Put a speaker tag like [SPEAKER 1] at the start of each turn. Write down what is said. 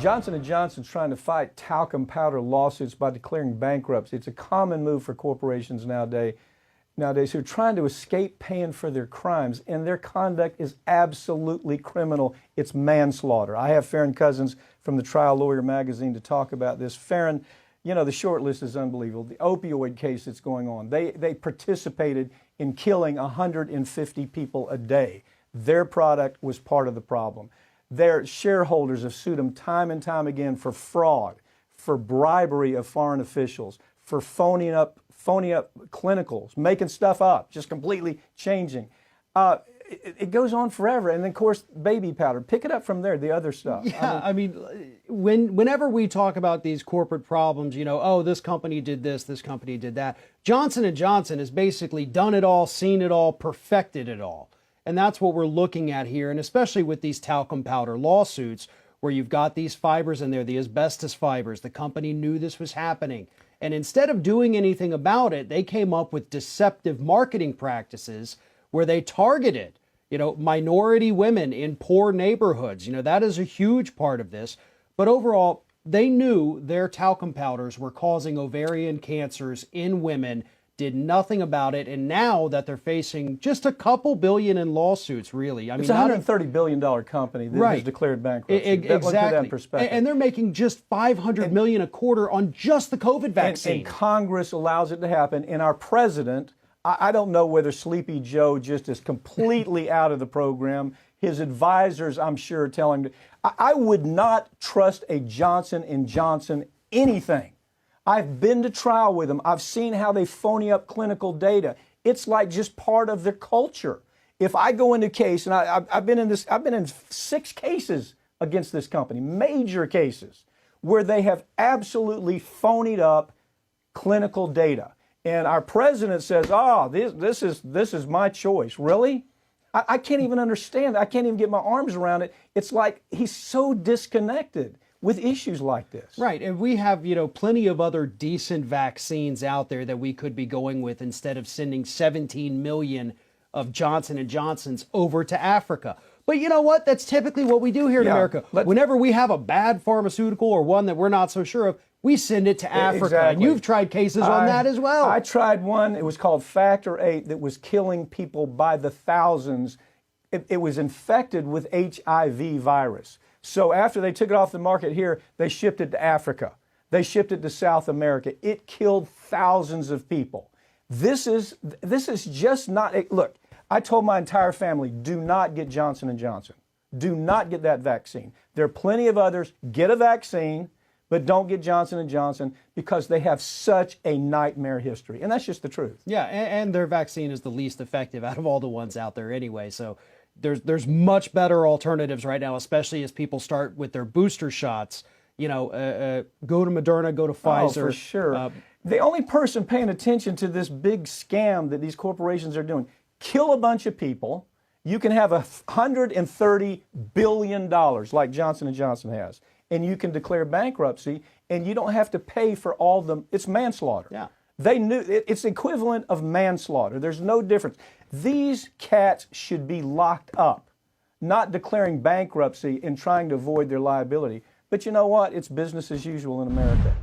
[SPEAKER 1] Johnson & Johnson's trying to fight talcum powder lawsuits by declaring bankruptcy. It's a common move for corporations nowadays who are trying to escape paying for their crimes, and their conduct is absolutely criminal. It's manslaughter. I have Farron Cousins from the Trial Lawyer magazine to talk about this. Farron, you know, the short list is unbelievable. The opioid case that's going on, they participated in killing 150 people a day. Their product was part of the problem. Their shareholders have sued them time and time again for fraud, for bribery of foreign officials, for phoning up clinicals, making stuff up, just completely changing. It goes on forever. And then, of course, baby powder. Pick it up from there, the other stuff.
[SPEAKER 2] Yeah, I mean, whenever we talk about these corporate problems, you know, oh, this company did this company did that. Johnson & Johnson has basically done it all, seen it all, perfected it all. And that's what we're looking at here, and especially with these talcum powder lawsuits, where you've got these fibers in there, the asbestos fibers. The company knew this was happening. And instead of doing anything about it, they came up with deceptive marketing practices where they targeted, you know, minority women in poor neighborhoods. You know, that is a huge part of this. But overall, they knew their talcum powders were causing ovarian cancers in women, did nothing about it, and now that they're facing just a couple billion in lawsuits, really. I mean,
[SPEAKER 1] it's a $130 billion company that has declared bankruptcy.
[SPEAKER 2] Exactly.
[SPEAKER 1] That in perspective.
[SPEAKER 2] And they're making just $500 million a quarter on just the COVID vaccine.
[SPEAKER 1] And Congress allows it to happen. And our president, I don't know whether Sleepy Joe just is completely out of the program. His advisors, I'm sure, tell him I would not trust a Johnson & Johnson anything. I've been to trial with them. I've seen how they phony up clinical data. It's like just part of their culture. If I go into a case, and I've been in 6 cases against this company, major cases, where they have absolutely phonied up clinical data. And our president says, "Oh, this is my choice." Really? I can't even understand. I can't even get my arms around it. It's like he's so disconnected with issues like this.
[SPEAKER 2] Right, and we have, you know, plenty of other decent vaccines out there that we could be going with instead of sending 17 million of Johnson & Johnson's over to Africa. But you know what? That's typically what we do here in America. Whenever we have a bad pharmaceutical or one that we're not so sure of, we send it to Africa.
[SPEAKER 1] Exactly.
[SPEAKER 2] And you've tried cases on that as well.
[SPEAKER 1] I tried one. It was called Factor VIII that was killing people by the thousands. It was infected with HIV virus. So after they took it off the market here, they shipped it to Africa. They shipped it to South America. It killed thousands of people. This is just not look, I told my entire family, do not get Johnson & Johnson. Do not get that vaccine. There are plenty of others. Get a vaccine, but don't get Johnson & Johnson because they have such a nightmare history. And that's just the truth.
[SPEAKER 2] Yeah, and their vaccine is the least effective out of all the ones out there anyway. So there's much better alternatives right now, especially as people start with their booster shots. You know, go to Moderna, go to Pfizer.
[SPEAKER 1] Oh, for sure. The only person paying attention to this big scam that these corporations are doing, kill a bunch of people. You can have $130 billion like Johnson & Johnson has, and you can declare bankruptcy, and you don't have to pay for all the, it's manslaughter.
[SPEAKER 2] Yeah.
[SPEAKER 1] They knew it's equivalent of manslaughter. There's no difference. These cats should be locked up, not declaring bankruptcy and trying to avoid their liability. But you know what? It's business as usual in America.